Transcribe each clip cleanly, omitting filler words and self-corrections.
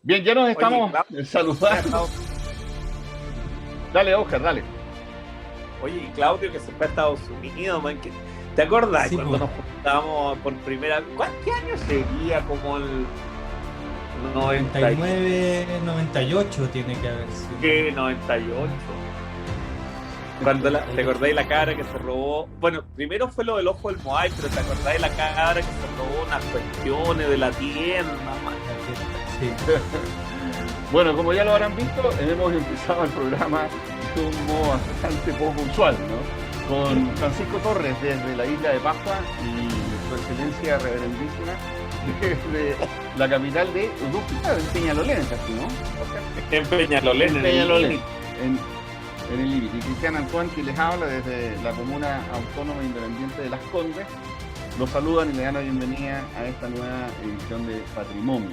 Bien, ya nos Oye, estamos Claudio, saludando. Dale, Oscar, dale. oye, Claudio que se fue a Estados Unidos, man, ¿te acordás Sí, cuando pues. nos juntamos por primera vez? ¿Qué año sería? Como el 90 99, 98 tiene que haber sido. ¿qué? 98. Cuando ¿te acordáis la cara que se robó? Bueno, primero fue lo del ojo del Moai, pero ¿te acordáis la cara que se robó unas cuestiones de la tienda, man? Sí. Bueno, como ya lo habrán visto, hemos empezado el programa de un modo bastante poco usual, ¿no? Con Francisco Torres desde la isla de Pascua y su excelencia reverendísima desde la capital de Peñalolén, casi, ¿no? En Peñalolén, en el límite. En el límite. Y Cristian Antoine, que les habla desde la comuna autónoma independiente de Las Condes, los saludan y le dan la bienvenida a esta nueva edición de Patrimonio.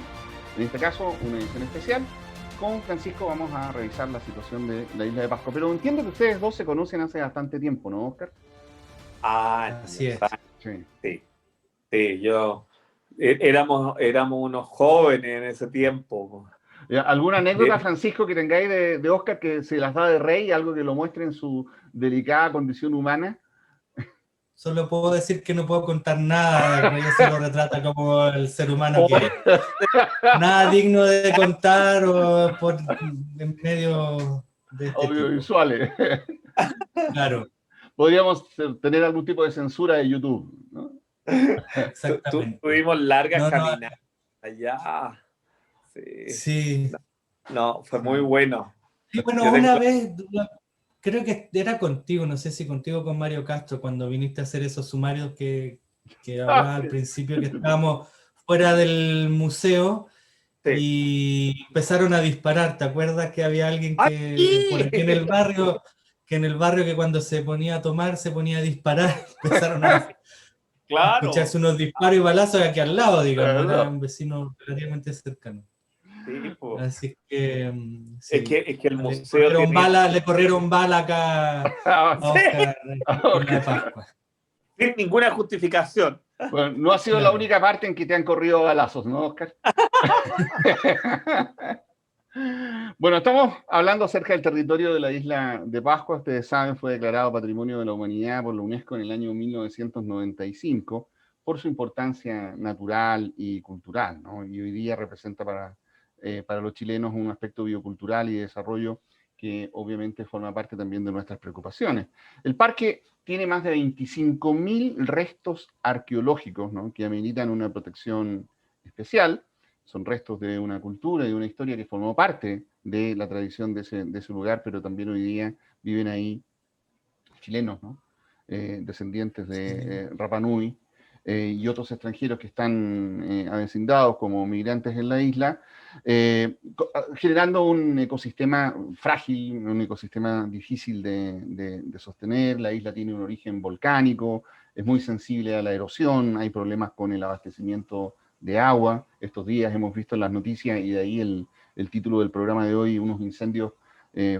En este caso, una edición especial. Con Francisco vamos a revisar la situación de la isla de Pascua. Pero entiendo que ustedes dos se conocen hace bastante tiempo, ¿no, Oscar? Así es. Sí. Sí, éramos unos jóvenes en ese tiempo. ¿Alguna anécdota, Francisco, que tengáis de Oscar que se las da de rey? ¿Algo que lo muestre en su delicada condición humana? Solo puedo decir que no puedo contar nada, ella se lo retrata como el ser humano que es. Nada digno de contar o por en medio de este audiovisuales. Claro. Podríamos tener algún tipo de censura de YouTube, ¿no? Exactamente. Tuvimos largas caminatas allá. Sí. No, fue muy bueno. Sí, bueno, una vez, creo que era contigo, no sé si contigo o con Mario Castro, cuando viniste a hacer esos sumarios que hablaba al principio, que estábamos fuera del museo y empezaron a disparar. ¿Te acuerdas que había alguien que por aquí en el barrio, que cuando se ponía a tomar se ponía a disparar? Empezaron a escucharse unos disparos y balazos aquí al lado, digamos, era un vecino relativamente cercano. Sí, pues. Así que sí, es que el museo le corrieron bala acá a Oscar en la Pascua. Sin ninguna justificación. Bueno, no ha sido la única parte en que te han corrido balazos, ¿no, Oscar? Bueno, estamos hablando acerca del territorio de la isla de Pascua. Ustedes saben, fue declarado Patrimonio de la Humanidad por la UNESCO en el año 1995 por su importancia natural y cultural, ¿no? Y hoy día representa para los chilenos un aspecto biocultural y de desarrollo que obviamente forma parte también de nuestras preocupaciones. El parque tiene más de 25.000 restos arqueológicos, ¿no? Que ameritan una protección especial. Son restos de una cultura y de una historia que formó parte de la tradición de ese lugar, pero también hoy día viven ahí chilenos, ¿no? Descendientes de Rapa Nui, y otros extranjeros que están avecindados como migrantes en la isla, generando un ecosistema frágil, un ecosistema difícil de sostener. La isla tiene un origen volcánico, es muy sensible a la erosión, hay problemas con el abastecimiento de agua. Estos días hemos visto en las noticias, y de ahí el título del programa de hoy, unos incendios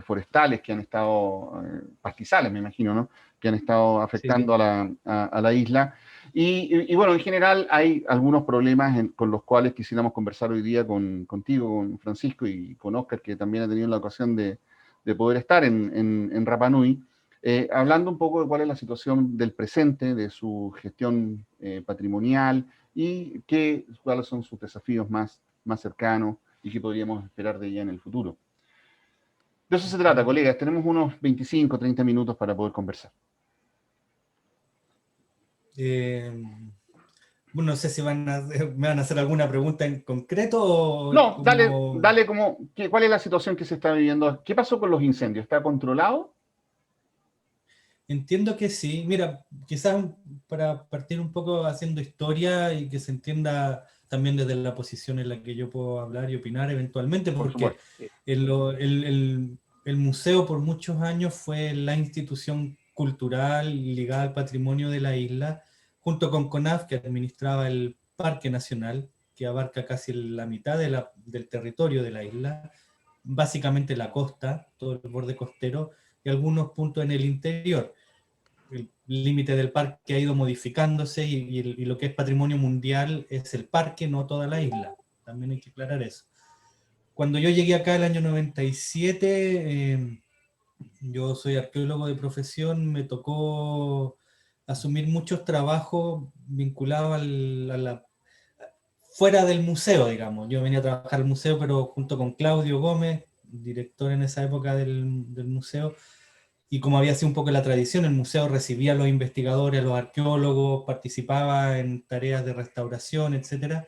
forestales que han estado, pastizales me imagino, ¿no? Que han estado afectando a la isla. Y bueno, en general hay algunos problemas con los cuales quisiéramos conversar hoy día contigo, con Francisco y con Oscar, que también ha tenido la ocasión de poder estar en Rapa Nui, hablando un poco de cuál es la situación del presente, de su gestión patrimonial y cuáles son sus desafíos más cercanos y qué podríamos esperar de ella en el futuro. De eso se trata, colegas. Tenemos unos 25, 30 minutos para poder conversar. No sé si me van a hacer alguna pregunta en concreto o... No, dale ¿cuál es la situación que se está viviendo? ¿Qué pasó con los incendios? ¿Está controlado? Entiendo que sí. Mira, quizás para partir un poco haciendo historia y que se entienda también desde la posición en la que yo puedo hablar y opinar eventualmente, porque el museo por muchos años fue la institución cultural ligada al patrimonio de la isla, junto con CONAF, que administraba el Parque Nacional, que abarca casi la mitad del territorio de la isla, básicamente la costa, todo el borde costero, y algunos puntos en el interior. El límite del parque ha ido modificándose y lo que es patrimonio mundial es el parque, no toda la isla. También hay que aclarar eso. cuando yo llegué acá el año 97, yo soy arqueólogo de profesión, me tocó asumir muchos trabajos vinculados fuera del museo, digamos. Yo venía a trabajar al museo, pero junto con Claudio Gómez, director en esa época del museo, y como había sido un poco la tradición, el museo recibía a los investigadores, a los arqueólogos, participaba en tareas de restauración, etcétera.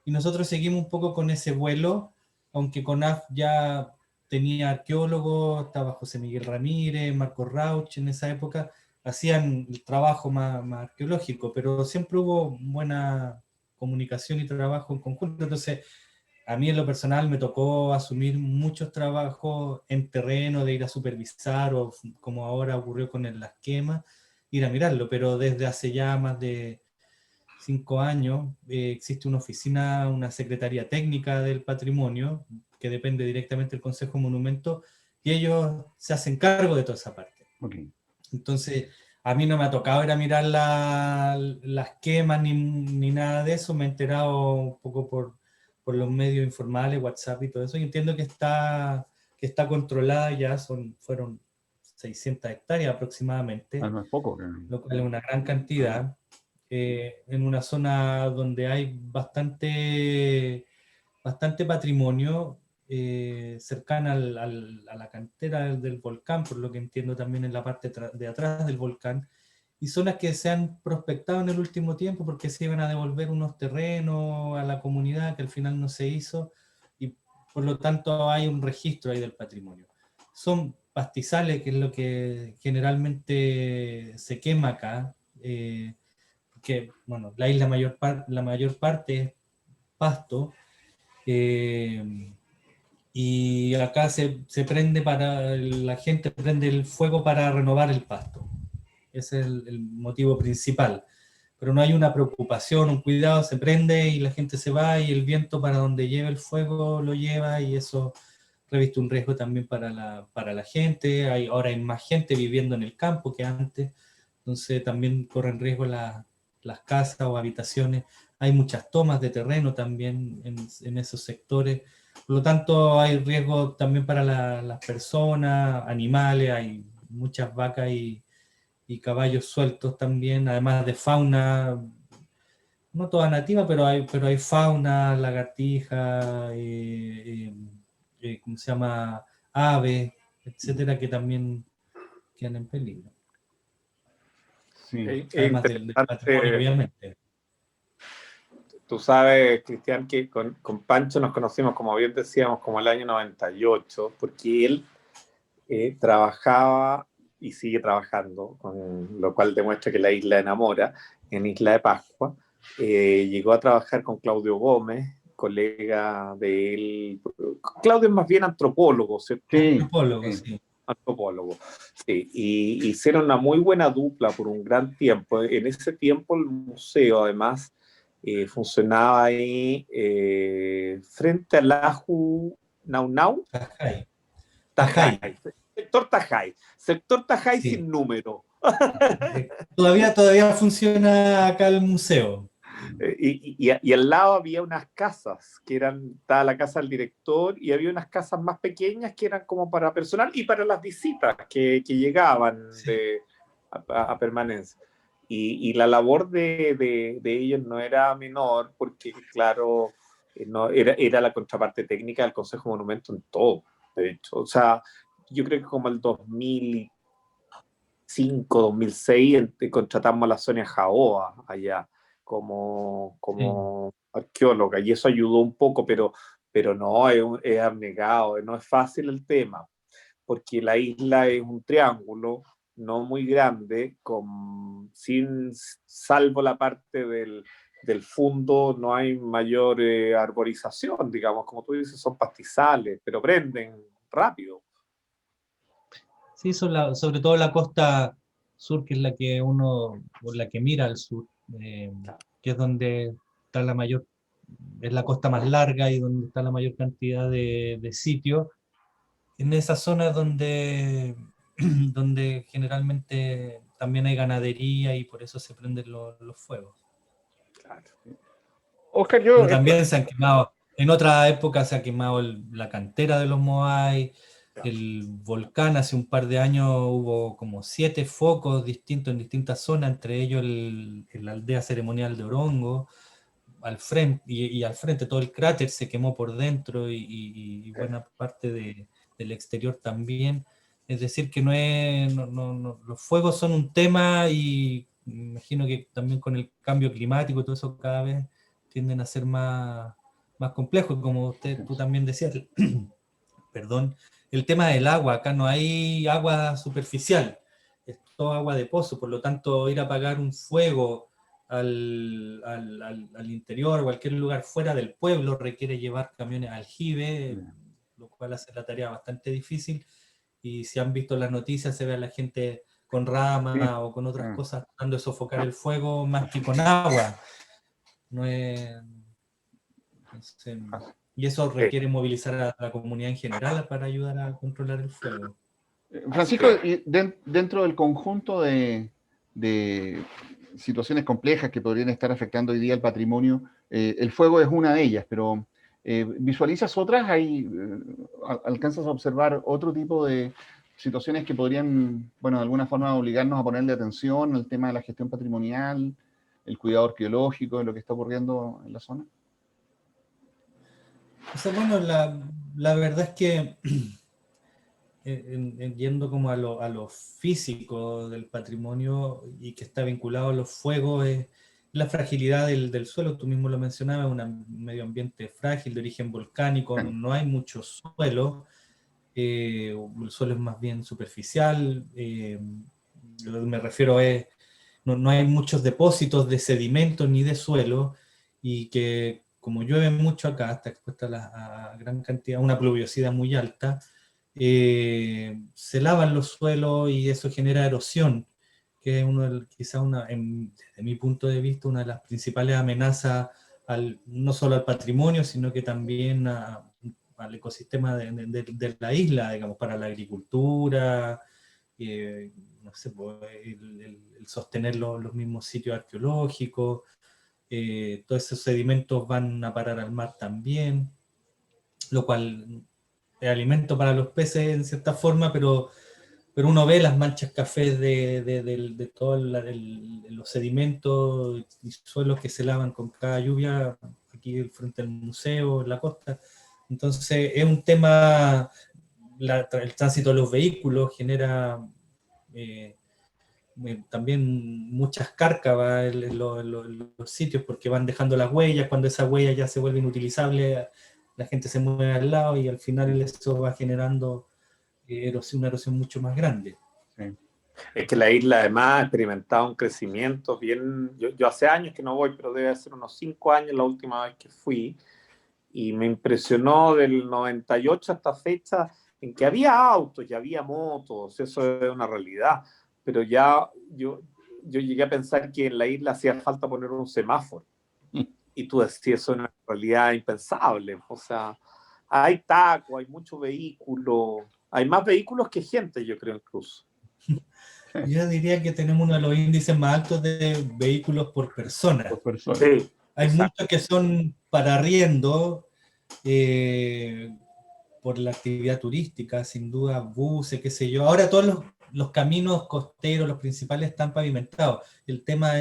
Y nosotros seguimos un poco con ese vuelo, aunque CONAF ya tenía arqueólogos, estaba José Miguel Ramírez, Marco Rauch en esa época, hacían el trabajo más arqueológico, pero siempre hubo buena comunicación y trabajo en conjunto. Entonces, a mí en lo personal me tocó asumir muchos trabajos en terreno, de ir a supervisar, o como ahora ocurrió con las quemas, ir a mirarlo, pero desde hace ya más de 5 años existe una oficina, una secretaría técnica del patrimonio, que depende directamente del Consejo Monumento, y ellos se hacen cargo de toda esa parte. Okay. Entonces, a mí no me ha tocado ir a mirar las quemas ni nada de eso, me he enterado un poco por los medios informales, WhatsApp y todo eso, y entiendo que está controlada ya, fueron 600 hectáreas aproximadamente, No es poco. lo cual es una gran cantidad, en una zona donde hay bastante patrimonio, cercana a la cantera del volcán, por lo que entiendo también en la parte de atrás del volcán, y zonas que se han prospectado en el último tiempo porque se iban a devolver unos terrenos a la comunidad que al final no se hizo, y por lo tanto hay un registro ahí del patrimonio. Son pastizales, que es lo que generalmente se quema acá, que bueno, la isla la mayor parte es pasto, y acá se prende la gente prende el fuego para renovar el pasto. Ese es el motivo principal. Pero no hay una preocupación, un cuidado, se prende y la gente se va, y el viento para donde lleva el fuego lo lleva, y eso reviste un riesgo también para la gente. Ahora hay más gente viviendo en el campo que antes, entonces también corren riesgo las casas o habitaciones. Hay muchas tomas de terreno también en esos sectores. Por lo tanto, hay riesgo también para las personas, animales, hay muchas vacas y caballos sueltos también, además de fauna, no toda nativa, pero hay fauna, lagartijas, ¿cómo se llama? Aves, etcétera, que también quedan en peligro. Sí. Además del patrimonio, obviamente. Tú sabes, Cristian, que con Pancho nos conocimos, como bien decíamos, como el año 98, porque él trabajaba y sigue trabajando, con lo cual demuestra que la isla enamora, en Isla de Pascua. Llegó a trabajar con Claudio Gómez, colega de él. Claudio es más bien antropólogo, ¿cierto? Sí, antropólogo, sí. Antropólogo, sí. Y hicieron una muy buena dupla por un gran tiempo. En ese tiempo el museo, además, funcionaba ahí frente al Aju Naunau. Tajay. Sector Tajay, sí. Sin número. Todavía funciona acá el museo. Y al lado había unas casas, estaba la casa del director, y había unas casas más pequeñas que eran como para personal y para las visitas que llegaban, sí, a permanencia. Y la labor de ellos no era menor, porque claro, no, era la contraparte técnica del Consejo Monumento en todo, de hecho. O sea, yo creo que como el 2005, 2006, contratamos a la Sonia Jaoa allá como sí, arqueóloga, y eso ayudó un poco, pero no, es abnegado, no es fácil el tema, porque la isla es un triángulo no muy grande, salvo la parte del fondo, no hay mayor arborización, digamos, como tú dices, son pastizales, pero prenden rápido. Sí, sobre todo la costa sur, que es la que la que mira al sur, que es donde está es la costa más larga y donde está la mayor cantidad de sitios. En esa zona donde generalmente también hay ganadería y por eso se prenden los fuegos. Claro. Oscar, pero también se han quemado En otra época se ha quemado la cantera de los Moai, el volcán hace un par de años hubo como 7 focos distintos en distintas zonas, entre ellos la aldea ceremonial de Orongo, al frente, y al frente todo el cráter se quemó por dentro y buena parte del exterior también. Es decir, que los fuegos son un tema y me imagino que también con el cambio climático y todo eso cada vez tienden a ser más complejos, como tú también decías. Perdón, el tema del agua, acá no hay agua superficial, es todo agua de pozo, por lo tanto ir a apagar un fuego al interior o cualquier lugar fuera del pueblo requiere llevar camiones aljibe, lo cual hace la tarea bastante difícil, y si han visto las noticias se ve a la gente con ramas o con otras cosas tratando de sofocar el fuego más que con agua. No es... Y eso requiere movilizar a la comunidad en general para ayudar a controlar el fuego. Francisco, y dentro del conjunto de situaciones complejas que podrían estar afectando hoy día el patrimonio, el fuego es una de ellas, pero ¿visualizas otras? ¿Alcanzas a observar otro tipo de situaciones que podrían, bueno, de alguna forma obligarnos a ponerle atención al tema de la gestión patrimonial, el cuidado arqueológico de lo que está ocurriendo en la zona? O sea, bueno, la verdad es que yendo como a lo físico del patrimonio y que está vinculado a los fuegos, es la fragilidad del suelo. Tú mismo lo mencionabas, un medio ambiente frágil de origen volcánico, no hay mucho suelo, el suelo es más bien superficial, lo que me refiero es, no hay muchos depósitos de sedimentos ni de suelo, y que como llueve mucho acá, está expuesta a gran cantidad, una pluviosidad muy alta, se lavan los suelos y eso genera erosión, que es quizá desde mi punto de vista, una de las principales amenazas no solo al patrimonio, sino que también al ecosistema de la isla, digamos, para la agricultura, no sé, el sostener los mismos sitios arqueológicos, todos esos sedimentos van a parar al mar también, lo cual es alimento para los peces en cierta forma, pero uno ve las manchas cafés de todos los sedimentos y suelos que se lavan con cada lluvia aquí frente al museo, en la costa. Entonces es un tema, el tránsito de los vehículos genera también muchas cárcavas en los sitios porque van dejando las huellas, cuando esas huellas ya se vuelven inutilizables, la gente se mueve al lado y al final eso va generando una erosión mucho más grande. Sí. Es que la isla además ha experimentado un crecimiento bien... Yo hace años que no voy, pero debe ser unos 5 años la última vez que fui, y me impresionó del 98 hasta fecha en que había autos y había motos, eso es una realidad, pero ya yo llegué a pensar que en la isla hacía falta poner un semáforo, y tú decías, eso es una realidad impensable, o sea, hay taco, hay mucho vehículo, hay más vehículos que gente, yo creo incluso. Yo diría que tenemos uno de los índices más altos de vehículos por persona. Sí, hay muchos que son para arriendo, por la actividad turística, sin duda, buses, qué sé yo. Ahora todos los caminos costeros, los principales, están pavimentados. El tema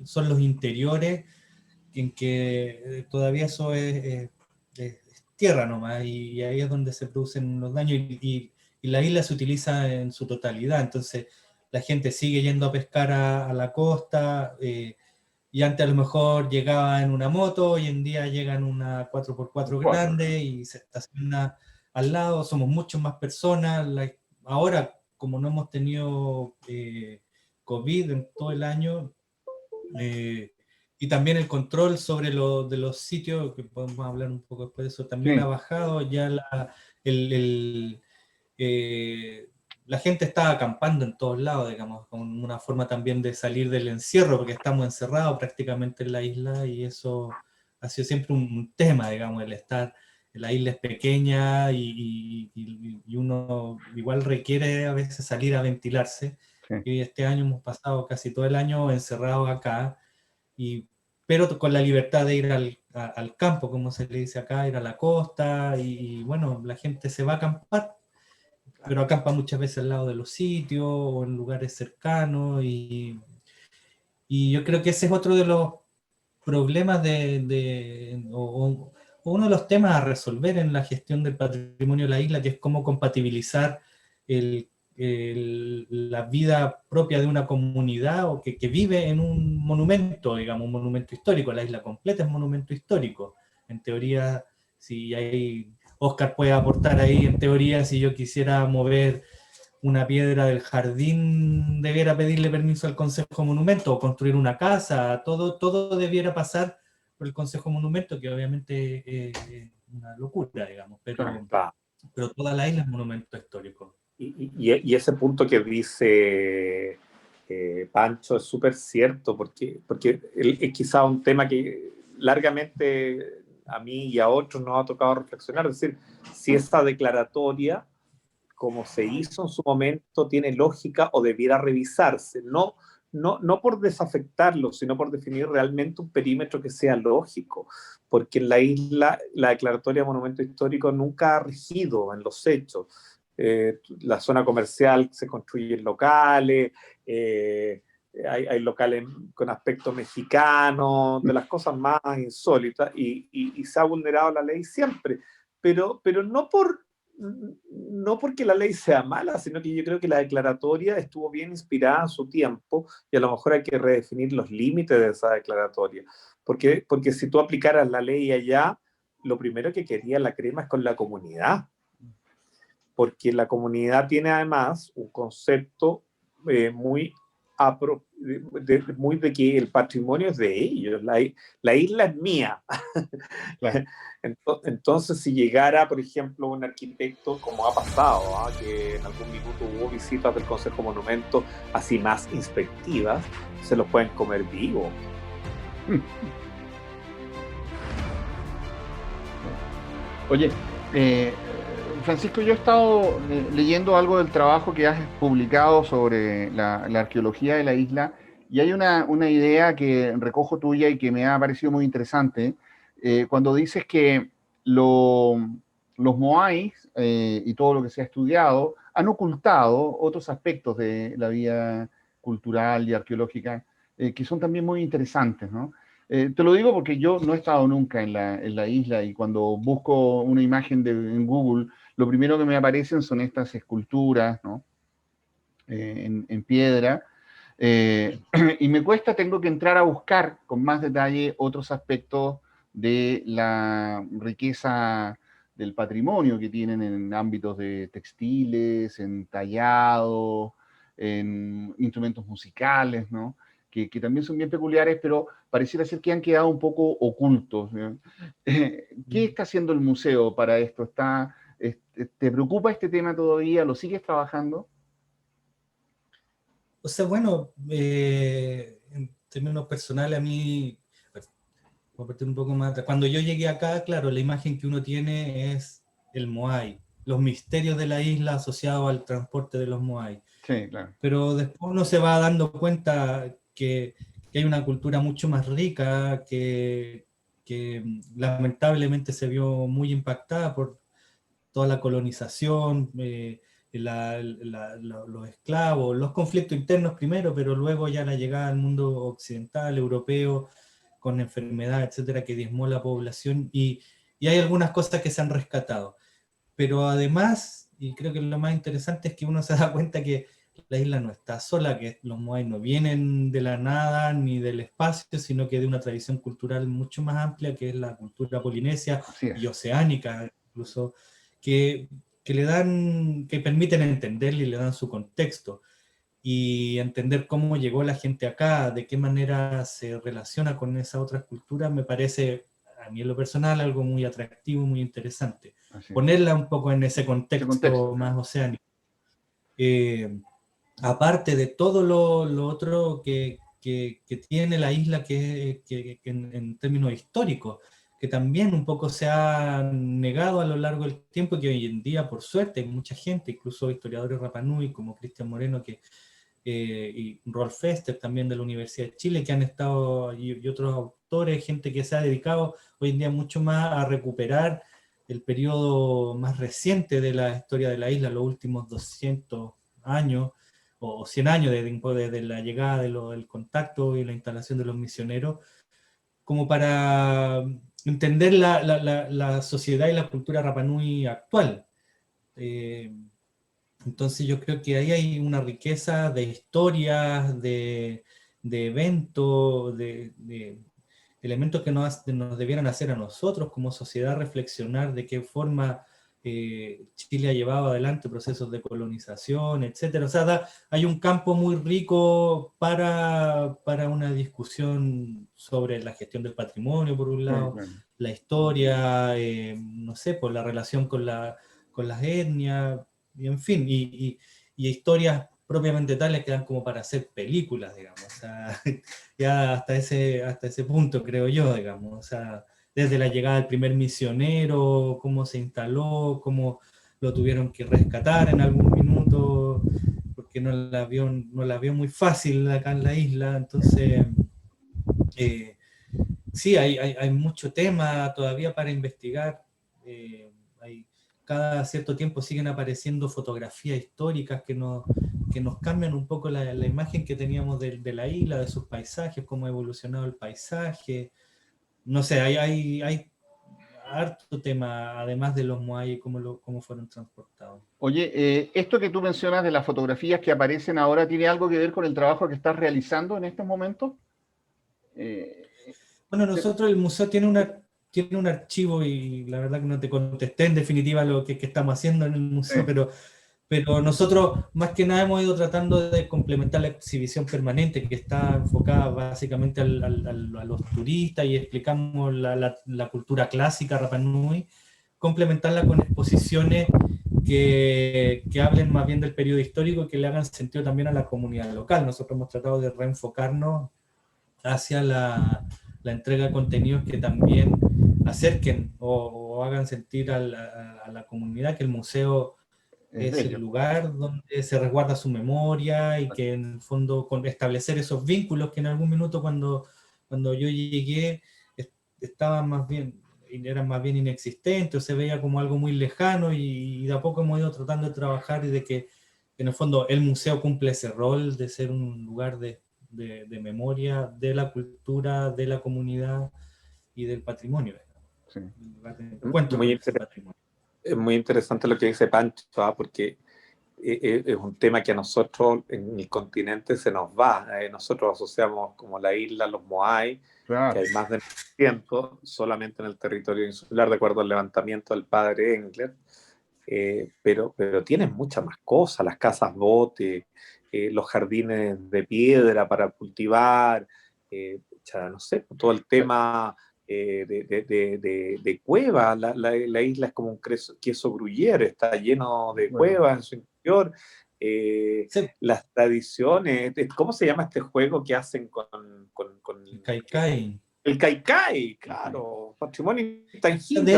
son los interiores, en que todavía eso es tierra nomás, y ahí es donde se producen los daños, y la isla se utiliza en su totalidad, entonces la gente sigue yendo a pescar a la costa, y antes a lo mejor llegaba en una moto, hoy en día llega en una 4x4 grande y se estaciona al lado, somos muchas más personas. Ahora, como no hemos tenido COVID en todo el año, y también el control sobre de los sitios, que podemos hablar un poco después de eso, también ha bajado ya la gente está acampando en todos lados, digamos, con una forma también de salir del encierro, porque estamos encerrados prácticamente en la isla, y eso ha sido siempre un tema, digamos, el estar, la isla es pequeña y uno igual requiere a veces salir a ventilarse. Sí. Y este año hemos pasado casi todo el año encerrados acá, y pero con la libertad de ir al campo, como se le dice acá, ir a la costa, y bueno, la gente se va a acampar, pero acampa muchas veces al lado de los sitios o en lugares cercanos, y yo creo que ese es otro de los problemas o uno de los temas a resolver en la gestión del patrimonio de la isla, que es cómo compatibilizar la vida propia de una comunidad o que vive en un monumento, digamos, un monumento histórico. La isla completa es monumento histórico. En teoría, si hay, Oscar puede aportar ahí, en teoría, si yo quisiera mover una piedra del jardín, debiera pedirle permiso al Consejo Monumento, o construir una casa, todo debiera pasar por el Consejo Monumento, que obviamente es una locura, digamos, pero toda la isla es monumento histórico. Y ese punto que dice Pancho es súper cierto, porque es quizá un tema que largamente a mí y a otros nos ha tocado reflexionar, es decir, si esa declaratoria, como se hizo en su momento, tiene lógica o debiera revisarse, no por desafectarlo, sino por definir realmente un perímetro que sea lógico, porque en la isla la declaratoria de monumento histórico nunca ha regido en los hechos. La zona comercial se construyen locales, hay locales con aspecto mexicano, de las cosas más insólitas, y se ha vulnerado la ley siempre, pero no porque la ley sea mala, sino que yo creo que la declaratoria estuvo bien inspirada en su tiempo, y a lo mejor hay que redefinir los límites de esa declaratoria, porque si tú aplicaras la ley allá, lo primero que quería la crema es con la comunidad, porque la comunidad tiene además un concepto muy de que el patrimonio es de ellos, la isla es mía. Claro. Entonces, si llegara, por ejemplo, un arquitecto, como ha pasado, que en algún minuto hubo visitas del Consejo Monumento así más inspectivas, se los pueden comer vivos. Oye, Francisco, yo he estado leyendo algo del trabajo que has publicado sobre la arqueología de la isla, y hay una idea que recojo tuya y que me ha parecido muy interesante, cuando dices que los moais y todo lo que se ha estudiado han ocultado otros aspectos de la vida cultural y arqueológica que son también muy interesantes, ¿no? Te lo digo porque yo no he estado nunca en la isla, y cuando busco una imagen en Google, lo primero que me aparecen son estas esculturas, ¿no? En piedra, y me cuesta, tengo que entrar a buscar con más detalle otros aspectos de la riqueza del patrimonio que tienen en ámbitos de textiles, en tallado, en instrumentos musicales, ¿no? Que también son bien peculiares, pero pareciera ser que han quedado un poco ocultos, ¿no? ¿Qué está haciendo el museo para esto? ¿Te preocupa este tema todavía? ¿Lo sigues trabajando? O sea, bueno, en términos personales, a mí, voy a partir un poco más atrás. Cuando yo llegué acá, claro, la imagen que uno tiene es el Moai, los misterios de la isla asociados al transporte de los Moai. Sí, claro. Pero después uno se va dando cuenta que hay una cultura mucho más rica, que lamentablemente se vio muy impactada por toda la colonización, los esclavos, los conflictos internos primero, pero luego ya la llegada al mundo occidental, europeo, con enfermedad, etcétera, que diezmó la población, y hay algunas cosas que se han rescatado. Pero además, y creo que lo más interesante es que uno se da cuenta que la isla no está sola, que los moai no vienen de la nada ni del espacio, sino que de una tradición cultural mucho más amplia, que es la cultura polinesia y oceánica, incluso, que permiten entenderle y le dan su contexto, y entender cómo llegó la gente acá, de qué manera se relaciona con esas otras culturas, me parece, a mí en lo personal, algo muy atractivo, muy interesante. Ponerla un poco en ese contexto más oceánico. Aparte de todo lo otro que tiene la isla, que en términos históricos, que también un poco se ha negado a lo largo del tiempo, y que hoy en día, por suerte, hay mucha gente, incluso historiadores Rapa Nui como Cristian Moreno, que y Rolf Fester también de la Universidad de Chile, que han estado, y otros autores, gente que se ha dedicado hoy en día mucho más a recuperar el periodo más reciente de la historia de la isla, los últimos 200 años o 100 años desde la llegada del contacto y la instalación de los misioneros, como para entender la sociedad y la cultura Rapa Nui actual. Entonces yo creo que ahí hay una riqueza de historias, de eventos, de elementos que nos debieran hacer a nosotros como sociedad reflexionar de qué forma Chile ha llevado adelante procesos de colonización, etcétera. O sea, hay un campo muy rico para una discusión sobre la gestión del patrimonio, por un lado, la historia, no sé, por la relación con las etnias, y en fin, y historias propiamente tales que dan como para hacer películas, digamos. O sea, ya hasta ese punto, creo yo, digamos. O sea, desde la llegada del primer misionero, cómo se instaló, cómo lo tuvieron que rescatar en algún minuto, porque no la vio muy fácil acá en la isla. Entonces, sí, hay mucho tema todavía para investigar. Cada cierto tiempo siguen apareciendo fotografías históricas que nos cambian un poco la imagen que teníamos de la isla, de sus paisajes, cómo ha evolucionado el paisaje. No sé, hay harto tema, además de los moai, cómo fueron transportados. Oye, esto que tú mencionas de las fotografías que aparecen ahora, ¿tiene algo que ver con el trabajo que estás realizando en estos momentos? Bueno, nosotros, el museo tiene un archivo, y la verdad que no te contesté en definitiva lo que estamos haciendo en el museo, pero nosotros más que nada hemos ido tratando de complementar la exhibición permanente, que está enfocada básicamente a los turistas, y explicamos la cultura clásica Rapa Nui, complementarla con exposiciones que hablen más bien del periodo histórico y que le hagan sentido también a la comunidad local. Nosotros hemos tratado de reenfocarnos hacia la entrega de contenidos que también acerquen o hagan sentir a la comunidad que el museo es el lugar donde se resguarda su memoria, y que en el fondo con establecer esos vínculos que en algún minuto cuando yo llegué eran más bien inexistentes, o se veía como algo muy lejano, y de a poco hemos ido tratando de trabajar y de que en el fondo el museo cumple ese rol de ser un lugar de memoria de la cultura, de la comunidad y del patrimonio. Sí. Es muy interesante lo que dice Pancho, porque es un tema que a nosotros en el continente se nos va. Nosotros asociamos como la isla, los moai, claro, que hay más de 900 solamente en el territorio insular, de acuerdo al levantamiento del padre Engler, pero tienen muchas más cosas, las casas bote, los jardines de piedra para cultivar, no sé, todo el tema de cuevas. La isla es como un queso gruyere, está lleno de cuevas en su interior. Sí. Las tradiciones, ¿cómo se llama este juego que hacen con el Kaikai? El Kaikai, claro, patrimonio intangible.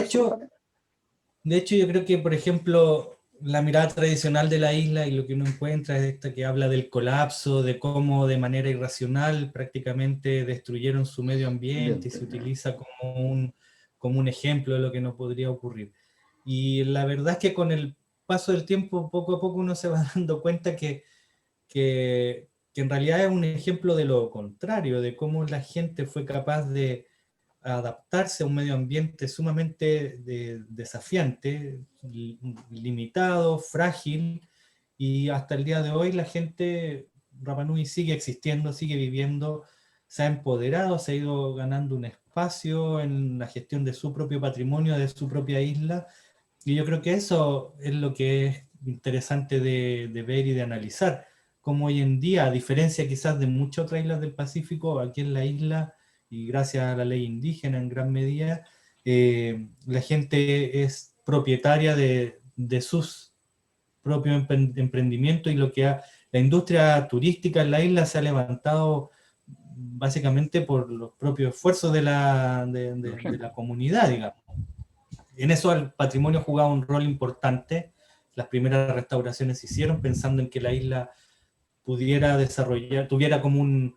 De hecho, yo creo que, por ejemplo, la mirada tradicional de la isla y lo que uno encuentra es esta que habla del colapso, de cómo de manera irracional prácticamente destruyeron su medio ambiente, y se utiliza como un ejemplo de lo que no podría ocurrir. Y la verdad es que con el paso del tiempo, poco a poco uno se va dando cuenta que en realidad es un ejemplo de lo contrario, de cómo la gente fue capaz de adaptarse a un medio ambiente sumamente desafiante, limitado, frágil, y hasta el día de hoy la gente Rapa Nui sigue existiendo, sigue viviendo, se ha empoderado, se ha ido ganando un espacio en la gestión de su propio patrimonio, de su propia isla, y yo creo que eso es lo que es interesante de ver y de analizar, como hoy en día, a diferencia quizás de muchas otras islas del Pacífico, aquí en la isla, y gracias a la ley indígena en gran medida, la gente es propietaria de sus propios emprendimientos, y la industria turística en la isla se ha levantado básicamente por los propios esfuerzos de la comunidad, digamos. En eso el patrimonio jugaba un rol importante. Las primeras restauraciones se hicieron pensando en que la isla pudiera desarrollar, tuviera como una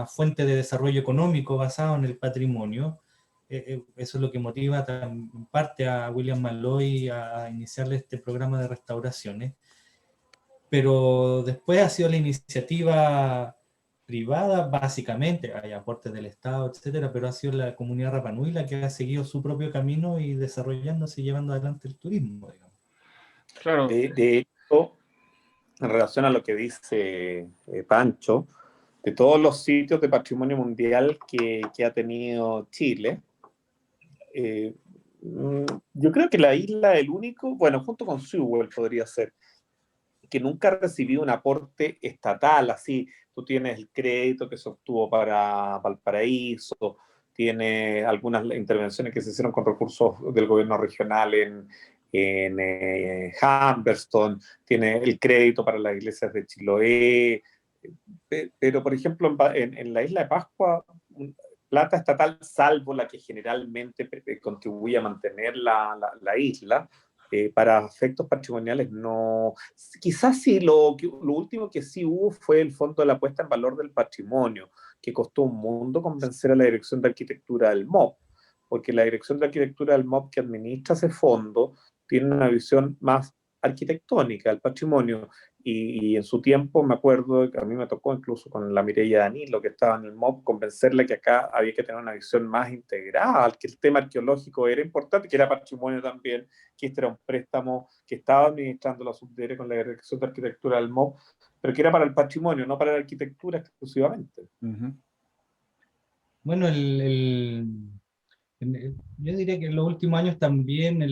fuente de desarrollo económico basado en el patrimonio. Eso es lo que motiva en parte a William Malloy a iniciarle este programa de restauraciones. Pero después ha sido la iniciativa privada, básicamente, hay aportes del Estado, etcétera, pero ha sido la comunidad Rapa Nui la que ha seguido su propio camino y desarrollándose y llevando adelante el turismo, digamos. Claro. De hecho, en relación a lo que dice Pancho, de todos los sitios de patrimonio mundial que ha tenido Chile, yo creo que la isla es el único, bueno, junto con Sewell podría ser, que nunca ha recibido un aporte estatal, así, tú tienes el crédito que se obtuvo para Valparaíso, tiene algunas intervenciones que se hicieron con recursos del gobierno regional en Humberston, tiene el crédito para las iglesias de Chiloé, pero por ejemplo en la isla de Pascua, plata estatal, salvo la que generalmente contribuye a mantener la isla, para efectos patrimoniales no. Quizás sí, lo último que sí hubo fue el Fondo de la Puesta en Valor del Patrimonio, que costó un mundo convencer a la Dirección de Arquitectura del MOP, porque la Dirección de Arquitectura del MOP que administra ese fondo tiene una visión más arquitectónica del patrimonio, y en su tiempo me acuerdo que a mí me tocó incluso con la Mireia Danilo, que estaba en el MOP, convencerle que acá había que tener una visión más integrada, que el tema arqueológico era importante, que era patrimonio también, que este era un préstamo que estaba administrando la Subdere con la Dirección de Arquitectura del MOP, pero que era para el patrimonio, no para la arquitectura exclusivamente. Bueno, yo diría que en los últimos años también,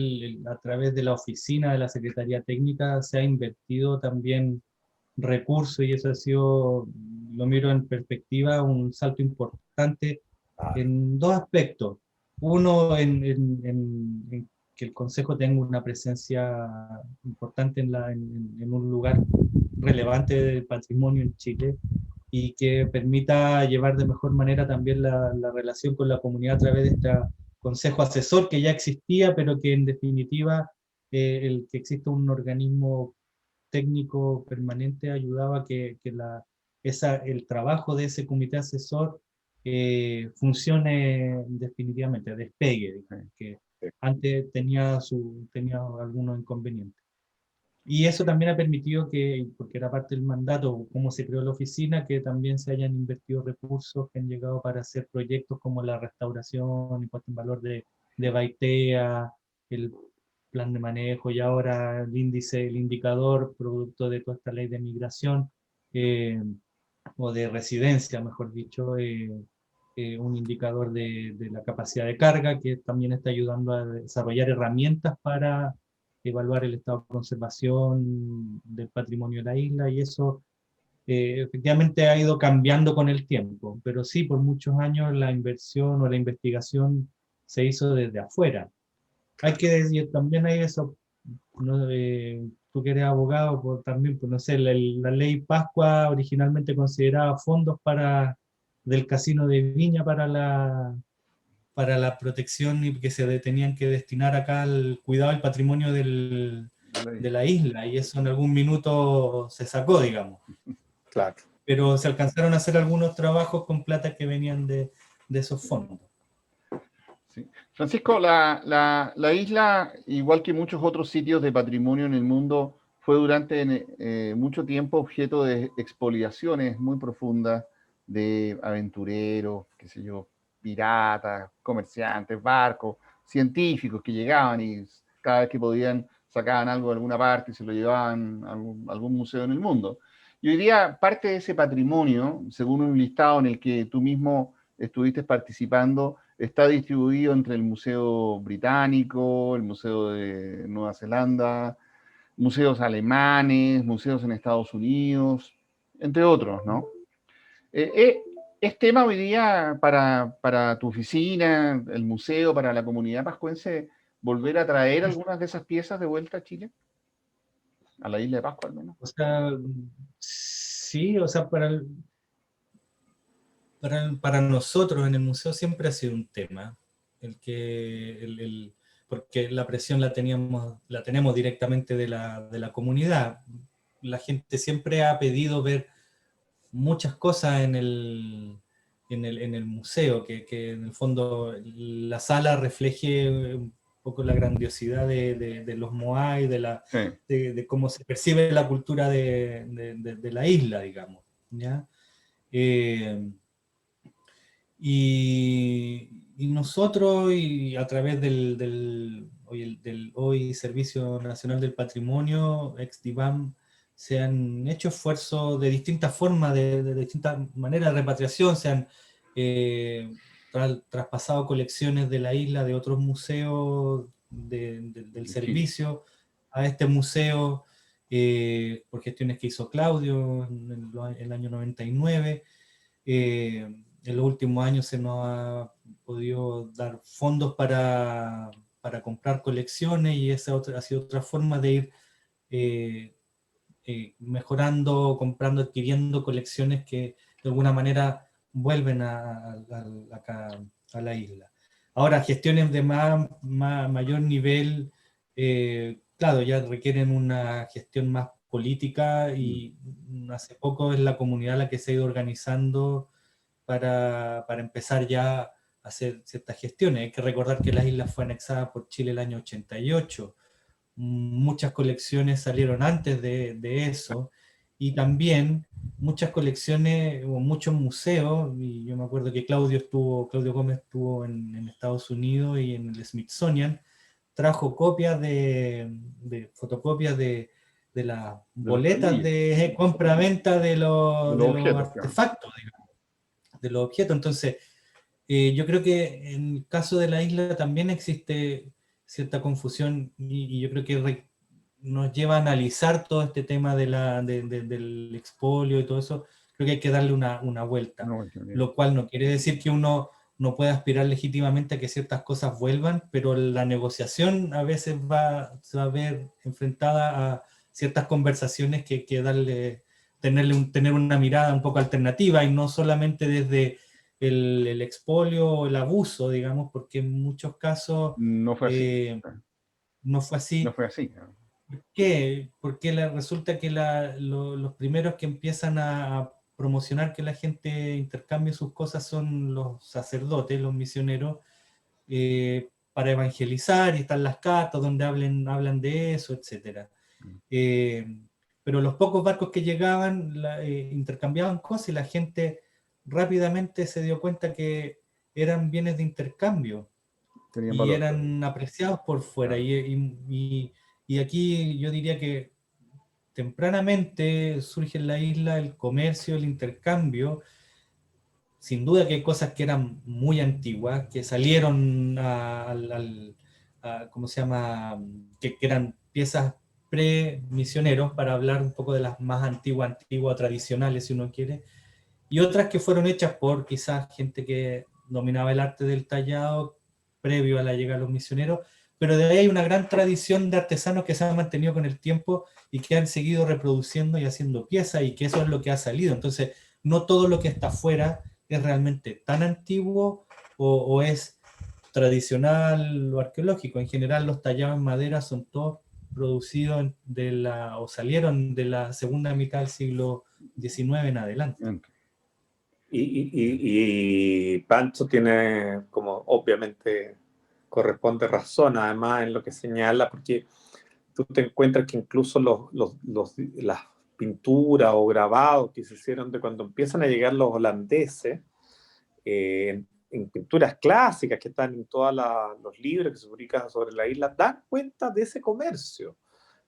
a través de la oficina de la Secretaría Técnica, se ha invertido también recursos, y eso ha sido, lo miro en perspectiva, un salto importante en dos aspectos. Uno, en que el Consejo tenga una presencia importante en un lugar relevante del patrimonio en Chile, y que permita llevar de mejor manera también la relación con la comunidad a través de este consejo asesor que ya existía, pero que en definitiva el que exista un organismo técnico permanente ayudaba a que el trabajo de ese comité asesor funcione definitivamente, despegue, digamos, que antes tenía algunos inconvenientes. Y eso también ha permitido que, porque era parte del mandato, cómo se creó la oficina, que también se hayan invertido recursos que han llegado para hacer proyectos como la restauración y puesta en valor de Baitea, el plan de manejo, y ahora el índice, el indicador producto de toda esta ley de migración, o de residencia, mejor dicho, un indicador de la capacidad de carga, que también está ayudando a desarrollar herramientas para evaluar el estado de conservación del patrimonio de la isla, y eso efectivamente ha ido cambiando con el tiempo, pero sí, por muchos años la inversión o la investigación se hizo desde afuera. Hay que decir, también hay eso, ¿no? Tú que eres abogado, también, pues no sé, la ley Pascua originalmente consideraba fondos del Casino de Viña para la protección, y que se tenían que destinar acá al cuidado del patrimonio de la isla, y eso en algún minuto se sacó, digamos. Claro. Pero se alcanzaron a hacer algunos trabajos con plata que venían de esos fondos. Sí. Francisco, la isla, igual que muchos otros sitios de patrimonio en el mundo, fue durante mucho tiempo objeto de expoliaciones muy profundas de aventureros, qué sé yo, piratas, comerciantes, barcos, científicos que llegaban y cada vez que podían sacaban algo de alguna parte y se lo llevaban a algún museo en el mundo. Y hoy día parte de ese patrimonio, según un listado en el que tú mismo estuviste participando, está distribuido entre el Museo Británico, el Museo de Nueva Zelanda, museos alemanes, museos en Estados Unidos, entre otros, ¿no? ¿Es tema hoy día para tu oficina, el museo, para la comunidad pascuense, volver a traer algunas de esas piezas de vuelta a Chile? A la isla de Pascua, al menos. O sea, sí, o sea, para nosotros en el museo siempre ha sido un tema, porque la presión la tenemos directamente de la comunidad. la gente siempre ha pedido ver muchas cosas en el museo, que en el fondo la sala refleje un poco la grandiosidad de los Moai, Sí. de cómo se percibe la cultura de la isla, digamos, ¿ya? Y nosotros, y a través del hoy Servicio Nacional del Patrimonio, ex-DIVAM, se han hecho esfuerzos de distintas formas, de distintas maneras de repatriación, se han traspasado colecciones de la isla de otros museos del servicio a este museo, por gestiones que hizo Claudio en el año 99. En los últimos años se nos ha podido dar fondos para comprar colecciones, y esa ha sido otra forma de ir mejorando, comprando, adquiriendo colecciones que de alguna manera vuelven acá a la isla. Ahora, gestiones de mayor nivel, claro, ya requieren una gestión más política, y hace poco es la comunidad la que se ha ido organizando para empezar ya a hacer ciertas gestiones. Hay que recordar que la isla fue anexada por Chile el año 88. Muchas colecciones salieron antes de eso, y también muchas colecciones o muchos museos, y yo me acuerdo que Claudio Gómez estuvo en Estados Unidos y en el Smithsonian, trajo copias fotocopias de las boletas de compra-venta de los artefactos, digamos, de los objetos. Entonces, yo creo que en el caso de la isla también existe cierta confusión, y yo creo que nos lleva a analizar todo este tema del expolio y todo eso. Creo que hay que darle una vuelta, lo cual no quiere decir que uno no pueda aspirar legítimamente a que ciertas cosas vuelvan, pero la negociación a veces se va a ver enfrentada a ciertas conversaciones que hay que tener una mirada un poco alternativa, y no solamente desde el expolio o el abuso, digamos, porque en muchos casos no fue así. No fue así. No fue así. ¿Por qué? Porque resulta que los primeros que empiezan a promocionar que la gente intercambie sus cosas son los sacerdotes, los misioneros, para evangelizar, y están las cartas donde hablan de eso, etc. Pero los pocos barcos que llegaban intercambiaban cosas, y la gente rápidamente se dio cuenta que eran bienes de intercambio y eran apreciados por fuera. Y aquí yo diría que tempranamente surge en la isla el comercio, el intercambio. Sin duda que hay cosas que eran muy antiguas, que salieron ¿cómo se llama? Que eran piezas pre-misioneros, para hablar un poco de las más antiguas, tradicionales, si uno quiere, y otras que fueron hechas por quizás gente que dominaba el arte del tallado previo a la llegada de los misioneros, pero de ahí hay una gran tradición de artesanos que se han mantenido con el tiempo y que han seguido reproduciendo y haciendo piezas, y que eso es lo que ha salido. Entonces, no todo lo que está afuera es realmente tan antiguo o es tradicional o arqueológico. En general, los tallados en madera son todos producidos o salieron de la segunda mitad del siglo XIX en adelante. Y Pancho tiene, como obviamente corresponde, razón, además, en lo que señala, porque tú te encuentras que incluso las pinturas o grabados que se hicieron de cuando empiezan a llegar los holandeses, en pinturas clásicas que están en todos los libros que se publican sobre la isla, dan cuenta de ese comercio,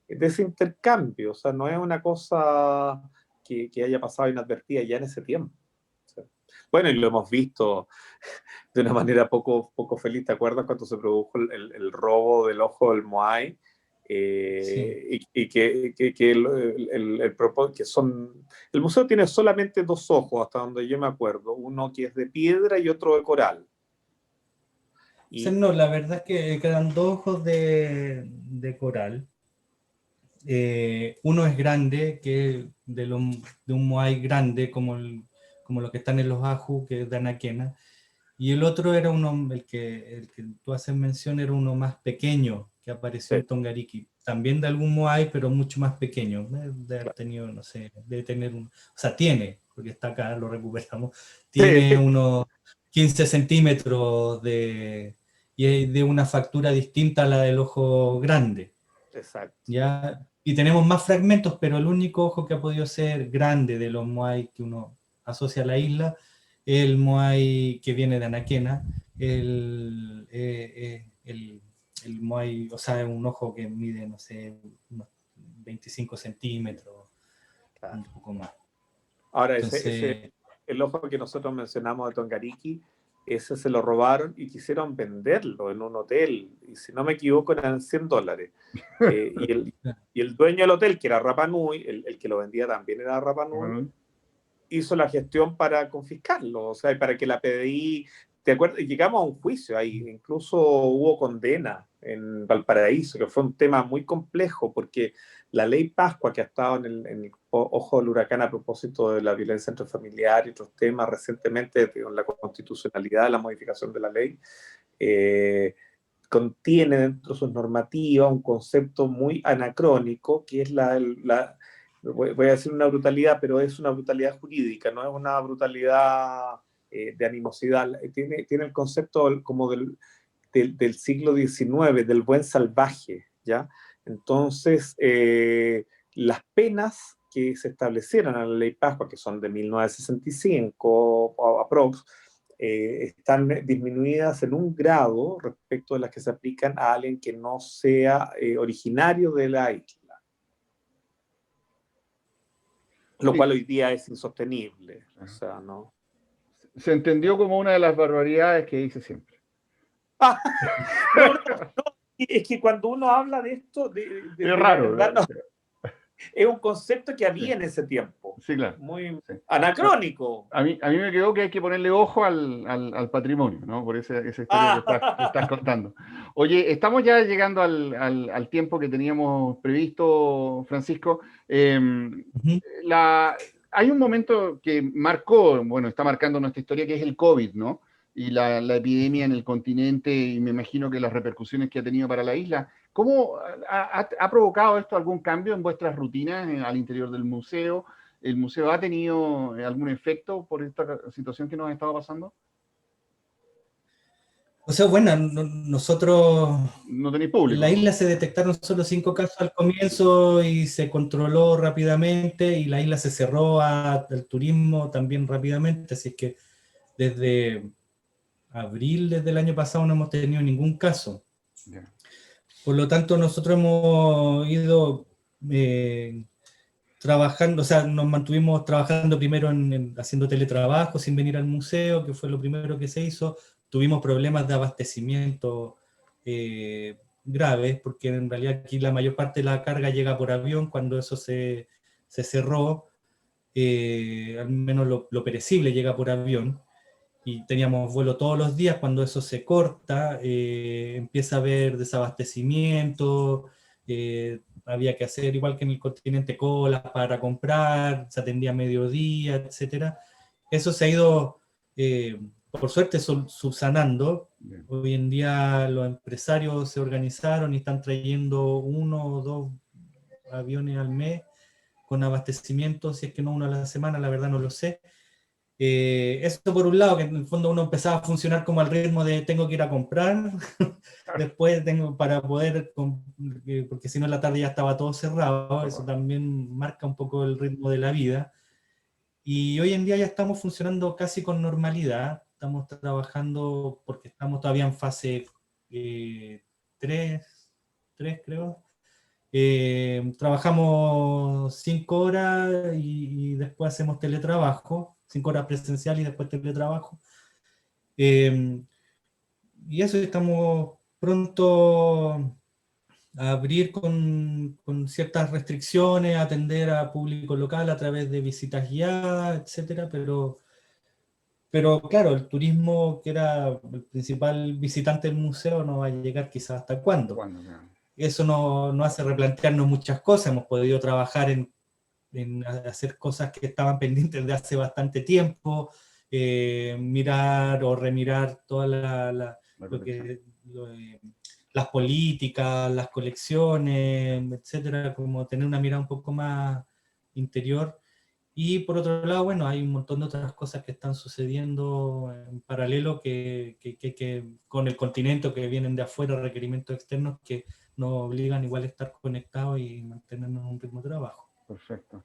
de ese intercambio. O sea, no es una cosa que haya pasado inadvertida ya en ese tiempo. Bueno, y lo hemos visto de una manera poco feliz. ¿Te acuerdas cuando se produjo el robo del ojo del Moai? Sí. Y que el museo tiene solamente 2 ojos, hasta donde yo me acuerdo, uno que es de piedra y otro de coral. No, la verdad es que quedan 2 ojos de coral. Uno es grande, que es de un Moai grande, como los que están en los Aju, que es de Anaquena, y el otro era el que tú haces mención, era uno más pequeño, que apareció en Tongariki. también de algún moai, pero mucho más pequeño. De haber tenido, no sé, de tener o sea, tiene, porque está acá, lo recuperamos, tiene unos 15 centímetros y es de una factura distinta a la del ojo grande. Exacto. ¿Ya? Y tenemos más fragmentos, pero el único ojo que ha podido ser grande de los moai que uno asocia a la isla es el moai que viene de Anaquena, el moai, o sea, un ojo que mide, no sé, unos 25 centímetros, Claro. un poco más. Ahora, Entonces, el ojo que nosotros mencionamos de Tongariki, ese se lo robaron y quisieron venderlo en un hotel, y si no me equivoco eran $100. Y el dueño del hotel, que era Rapa Nui, el que lo vendía también era Rapa Nui, hizo la gestión para confiscarlo, o sea, para que la PDI, ¿te acuerdas? Llegamos a un juicio ahí, incluso hubo condena en Valparaíso, que fue un tema muy complejo, porque la ley Pascua, que ha estado en el ojo del huracán a propósito de la violencia intrafamiliar y otros temas recientemente, con la constitucionalidad, la modificación de la ley, contiene dentro de sus normativas un concepto muy anacrónico, que es voy a decir una brutalidad, pero es una brutalidad jurídica, no es una brutalidad de animosidad. Tiene el concepto como del siglo XIX, del buen salvaje, ¿ya? Entonces, las penas que se establecieron en la ley Pascua, que son de 1965, aprox, están disminuidas en un grado respecto de las que se aplican a alguien que no sea originario de la isla. Lo cual hoy día es insostenible. O sea, ¿no? Se entendió como una de las barbaridades que dice siempre. No, es que cuando uno habla de esto, es raro. Verdad, no, es un concepto que había en ese tiempo. Sí, claro. Muy anacrónico. A mí me quedó que hay que ponerle ojo al patrimonio, ¿no? Por esa historia que estás contando. Oye, estamos ya llegando al tiempo que teníamos previsto, Francisco. Hay un momento que está marcando nuestra historia, que es el COVID, ¿no? Y la epidemia en el continente, y me imagino que las repercusiones que ha tenido para la isla. ¿Cómo ha provocado esto algún cambio en vuestras rutinas al interior del museo? ¿El museo ha tenido algún efecto por esta situación que nos ha estado pasando? O sea, bueno, nosotros... No tenéis público. En la isla se detectaron solo 5 casos al comienzo y se controló rápidamente, y la isla se cerró al turismo también rápidamente, así es que desde abril del año pasado no hemos tenido ningún caso. Yeah. Por lo tanto, nosotros hemos ido trabajando, o sea, nos mantuvimos trabajando primero haciendo teletrabajo sin venir al museo, que fue lo primero que se hizo. Tuvimos problemas de abastecimiento graves, porque en realidad aquí la mayor parte de la carga llega por avión. Cuando eso se cerró, al menos lo perecible llega por avión, y teníamos vuelo todos los días. Cuando eso se corta, empieza a haber desabastecimiento, había que hacer, igual que en el continente, colas para comprar, se atendía a mediodía, etc. Eso se ha ido, por suerte, subsanando. Bien. Hoy en día los empresarios se organizaron y están trayendo 1 o 2 aviones al mes con abastecimiento, si es que no 1 a la semana, la verdad no lo sé. Eso por un lado, que en el fondo uno empezaba a funcionar como al ritmo de tengo que ir a comprar, después tengo para poder, porque si no en la tarde ya estaba todo cerrado. Eso también marca un poco el ritmo de la vida. Y hoy en día ya estamos funcionando casi con normalidad. Estamos trabajando, porque estamos todavía en fase 3 creo. Trabajamos 5 horas y después hacemos teletrabajo, 5 horas presencial y después teletrabajo. Y eso, estamos pronto a abrir con ciertas restricciones, a atender a público local a través de visitas guiadas, etcétera, pero claro, el turismo, que era el principal visitante del museo, no va a llegar quizás hasta cuándo. Eso nos hace replantearnos muchas cosas. Hemos podido trabajar en hacer cosas que estaban pendientes de hace bastante tiempo, mirar o remirar todas las políticas, las colecciones, etcétera, como tener una mirada un poco más interior. Y por otro lado, bueno, hay un montón de otras cosas que están sucediendo en paralelo que con el continente, que vienen de afuera, requerimientos externos que nos obligan igual a estar conectados y mantenernos en un ritmo de trabajo. Perfecto.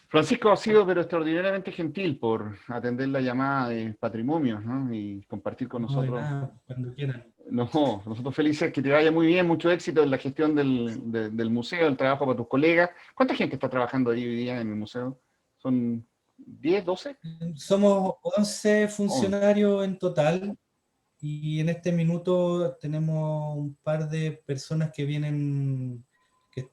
Francisco ha sido pero extraordinariamente gentil por atender la llamada de Patrimonio, ¿no? Y compartir con nosotros. No, de nada, cuando quieran. No, nosotros felices, que te vaya muy bien, mucho éxito en la gestión del museo, el trabajo para tus colegas. ¿Cuánta gente está trabajando ahí hoy día en el museo? ¿Son 10, 12? Somos 11 funcionarios en total, y en este minuto tenemos un par de personas que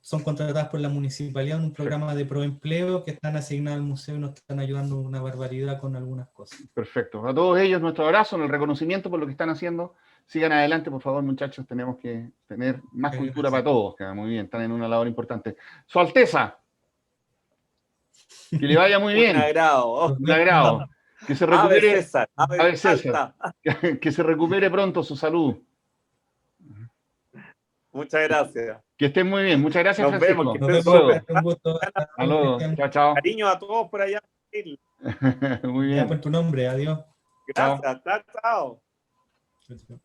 son contratadas por la municipalidad en un programa de proempleo, que están asignadas al museo y nos están ayudando una barbaridad con algunas cosas. Perfecto. A todos ellos nuestro abrazo, en el reconocimiento por lo que están haciendo. Sigan adelante, por favor, muchachos. Tenemos que tener más cultura para todos. Queda muy bien, están en una labor importante. Su Alteza, que le vaya muy bien. Un agrado. Un agrado. Que se recupere. A ver, César. A ver, César. Que se recupere pronto su salud. Muchas gracias. Que estén muy bien. Muchas gracias, Nos Francisco. vemos. Nos vemos. Un gusto. Hasta luego. Chao, chao. Cariño a todos por allá. Muy Ya, bien. por tu nombre, adiós. Gracias. Chao, chao. Chao.